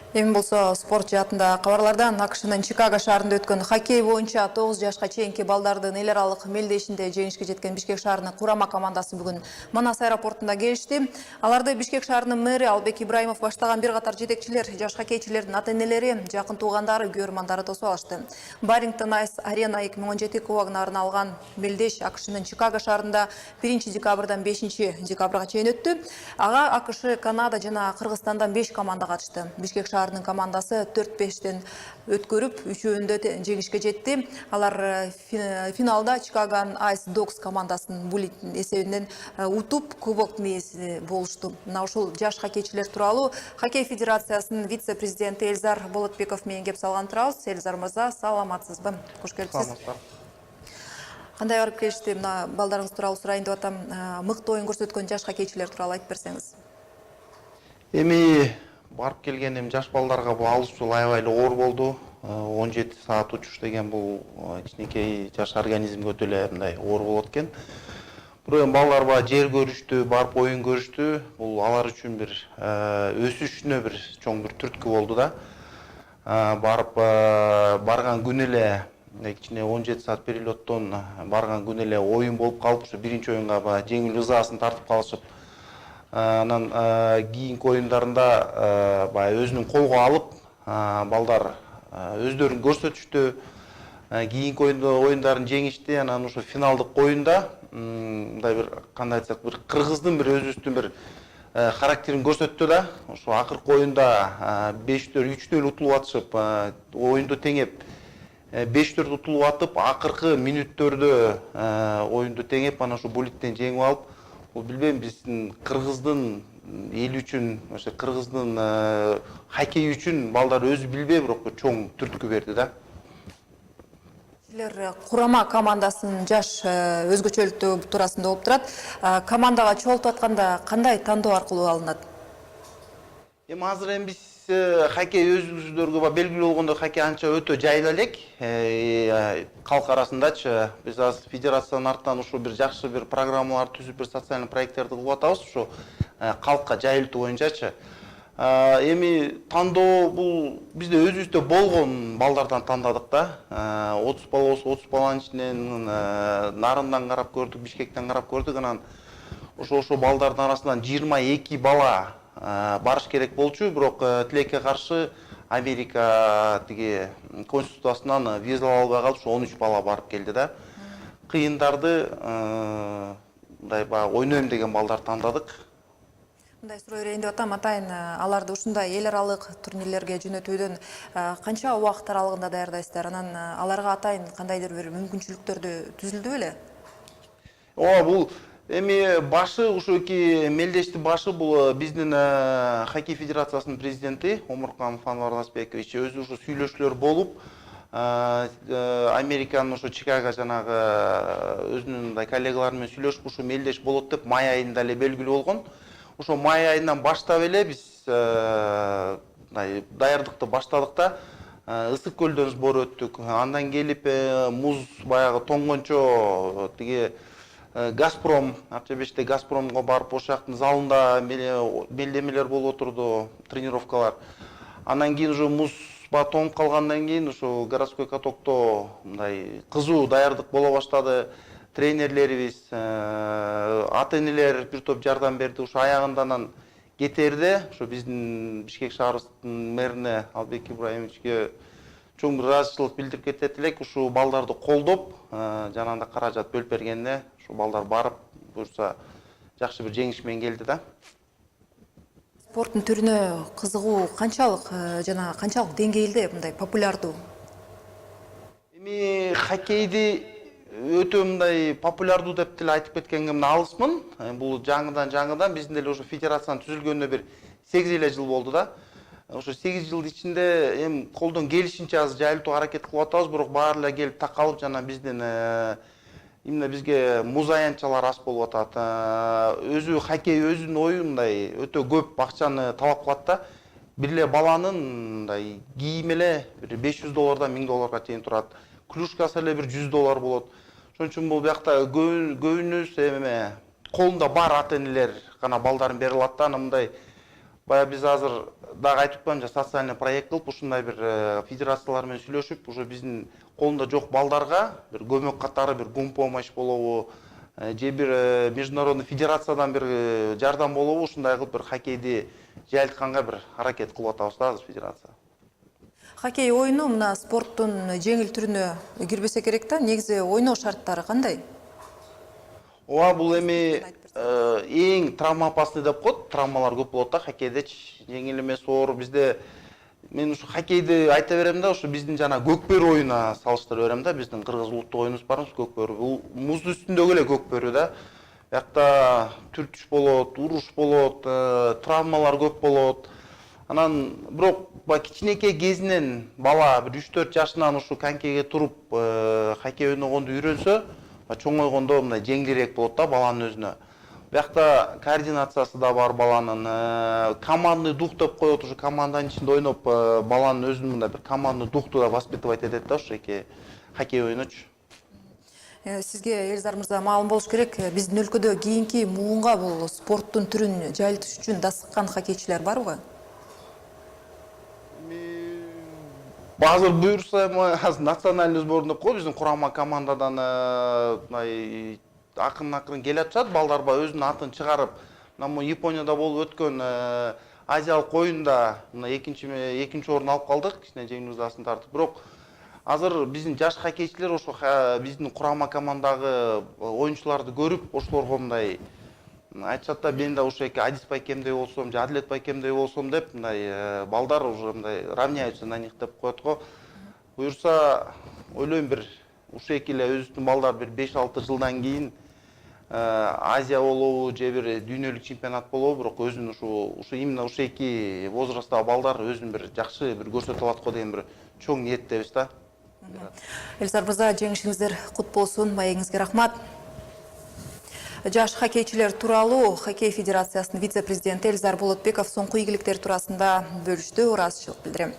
Эми болсо спорт жаатында кабарлардан АКШнын Чикаго шаарында өткөн хоккей боюнча 9 жашка чейинки балдардын эл аралык мелдешинде жеңишке жеткен Бишкек шаарынын курама командасы бүгүн Манас аэропортунда келишти. Аларды Бишкек шаарынын мэри Албек Ибраимов баштаган бир катар жетекчилер, жаш хоккейчилердин ата-энелери, жакын туугандары, көрмандары тосуп алышты. Барингтон Айс Арена 2017 кубогуна арналган мелдеш АКШнын Чикаго шаарында 1 декабрдан 5 декабрга чейин өттү. Ага АКШ, Канада жана Кыргызстандан 5 команда катышты. Бишкек шаарынын командасы 4-5тен өткөрүп, 3-өндө жеңишке жетти. Алар финалда Чикаго Айс Догс командасын булит эсебинен утуп, кубоктун ээси болушту. Мына ушул жаш хоккейчилер тууралуу Хоккей федерациясынын вице-президенти Эльзар Болотбеков менен кеп салган турабыз. Эльзар мырза, саламатсызбы? Кош келипсиз. Кандай барып келишти? Мына балдарыңыз тууралуу сурайын деп атам. Мыкты оюн көрсөткөн жаш хоккейчилер тууралуу айтып берсеңиз. Эми барып келгеним жаш балдарга бул алышуу аябай эле оор болду. 17 саат учуш деген бул кичинекей жаш организмге өтө эле мындай оор болот экен. Бирок балдар жер көрүштү, барып оюн көрүштү. Бул алар үчүн бир өсүшүнө бир чоң бир түрткү болду да. Барып барган күнү эле кичине 17 саат перелеттон барган күнү эле оюн болуп калып, ушу биринчи оюнга жеңил ызаасын тартып калышып, анан кийинки оюндарында өзүнүн колго алып, балдар өздөрүн көрсөтүштү. Кийинки оюндарын жеңишти. Анан ушу финалдык оюнда мындай бир кандай айтсак, бир кыргыздын бир өзүбүздүн бир характерин көрсөттү да. Ушу акыркы оюнда 5-3 утулуп атышып, оюнду теңеп 5-4 утулуп атып, акыркы мүнөттөрдө оюнду теңеп, анан ушу булиттен жеңип алып, бул билбейм, биздин кыргыздын эл үчүн, ошо кыргыздын хоккей үчүн балдар өзү билбей, бирок чоң түрткү берди да. Силер курама командасынын жаш өзгөчөлүктүү туурасында болуп турат. Командага чогултуп атканда кандай тандоо аркылуу алынат? Эми азыр биз хоккей өзүбүздөргө белгилүү болгондо хоккей анча өтө жайла элек. Калк арасындачы биз азыр федерациянын артынан ушу бир жакшы бир программалар түзүп, бир социалдык проекттерди кылып атабыз, ушу калкка жайылтуу боюнчачы. Эми тандоо бул бизде өзүбүздө болгон балдардан тандадык да. 30 бала болсо 30 баланын ичинен Нарындан карап көрдүк, Бишкектен карап көрдүк. Анан ошо балдардын арасынан 22 бала барыш керек болчу, бирок тилекке каршы Америка тиги конституциясынан виза албай калып, 13 бала барып келди да. Кыйындарды мындай ойнойм деген балдар тандадык. Мындай суроо берейин деп атам, атайын аларды ушундай эл аралык турнирлерге жөнөтүүдөн канча убакыт аралыгында даярдайсыздар? Анан аларга атайын кандайдыр бир мүмкүнчүлүктөрдү түзүлдү беле? Бул эми башы, ушу эки мелдештин башы бул биздин хоккей федерациясынын президенти Омуркан Фанварласбекович өзү ушу сүйлөшүүлөр болуп, Американын ушу Чикаго жанагы өзүнүн мындай коллегалары менен сүйлөшүп, ушу мелдеш болот деп май айында эле белгилүү болгон. Ошо май айынан баштап эле биз даярдыкты баштадык да, Ысык көлдөн сбор өттүк. Андан келип муз баягы тоңгончо тиги Газпром, Акчебеште Газпромго барып, ошол жактын залында белдемелер болуп отурду, тренировкалар. Анан кийин уже муз тоңуп калгандан кийин ушу городской катокто мындай кызуу даярдык боло баштады. Тренерлерибиз, ата-энелер бир топ жардам берди. Ушу аягындан кетерде, ушу биздин Бишкек шаарыбыздын мэрине Албек Ибраимовичке чоң бир ыраазычылык билдирип кетет элек. Ушу балдарды колдоп, жанагындай каражат бөлүп бергенде, ушу балдар барып, буюрса жакшы бир жеңиш менен келди да. Спорттун түрүнө кызыгуу канчалык жана канчалык деңгээлде, мындай популярдуу? Эми хоккейди өтө мындай популярдуу деп деле айтып кеткенге алысмын. Бул жаңыдан биздин деле ошо федерациянын түзүлгөнүнө бир 8 эле жыл болду да. Ошо 8 жыл ичинде эми колдон келишинче азыр жайылтуу аракет кылып атабыз, бирок баары эле келип такалып, жана биздин именно бизге муз аянтчалар аз болуп атат. Өзү хоккей өзүнүн оюу мындай өтө көп акчаны талап кылат да. Бир эле баланын мындай кийими эле бир $500 $1000 чейин турат. Клюшкасы эле бир $100 болот. Ошон үчүн бул биякта көбүнүс эме колунда бар ата-энелер гана балдарын бере алат да. Анан мындай Бая биз азыр дагы айтып атпаймынбы, социальный проект кылып, ушундай бир федерациялар менен сүйлөшүп, уже биздин колунда жок балдарга бир көмөк катары, бир гумпомощь болобу, же бир международный федерациядан бир жардам болобу, ушундай кылып бир хоккейди жайылтканга бир аракет кылып атабыз да азыр федерация. Хоккей ойыну мына спорттун жеңил түрүнө кирбесе керек да, негизи ойноо шарттары кандай? Ооба, бул эми эң травма опасный деп коет, травмалар көп болот да хоккейдечи, жеңил эмес, оор. Бизде мен ушу хоккейди айта берем да, ушу биздин жана көкбөрү оюна салыштыра берем да, биздин кыргыз улуттук оюнубуз барбыз, көкбөрү. Бул муздун үстүндөгү эле көкбөрү да. Биякта түртүш болот, уруш болот, травмалар көп болот. Анан бирок кичинекей кезинен бала бир 3-4 жашынан ушу конькиге туруп хоккей ойногонду үйрөнсө, чоңойгондо мындай жеңилирээк болот да баланын өзүнө. Биякта координациясы да бар баланын, командный дух деп коет, ушу команданын ичинде ойноп, баланын өзүнүн мындай бир командный духту да воспитывать этет да ушу хоккей ойночу. Сизге Элизар мырза маалым болуш керек, биздин өлкөдө кийинки муунга бул спорттун түрүн жайылтыш үчүн дасыккан хоккейчилер барбы? Азыр буюрса эми национальный сборный деп коет, биздин курама командадан акырын келе атышат, балдар өзүнүн атын чыгарып, мына Японияда болуп өткөн азиялык оюнда экинчи орун алып калдык, кичине жеңил ызасын тартып. Бирок азыр биздин жаш хоккейчилер ошо биздин курама командагы оюнчуларды көрүп, ошолорго мындай айтышат да, мен да ушу Адис байкемдей болсом, же Адлет байкемдей болсом деп, мындай балдар уже мындай равняются на них деп коет го. Буюрса, ойлойм бир ушу эле өзүбүздүн балдар бир 5-6 жылдан кийин Азия болобу, же бир дүйнөлүк чемпионат болобу, бирок өзүн ушу именно ушу эки возрасттагы балдар өзүн бир жакшы бир көрсөтүп алат го деген бир чоң ниеттебиз да. Элизар мырза, жеңишиңиздер кут болсун, маегиңизге рахмат. Жаш хоккейчилер тууралуу Хоккей федерациясынын вице-президенти Элизар Болотбеков соңку ийгиликтер туурасында бөлүштү, ыраазычылык билдирем.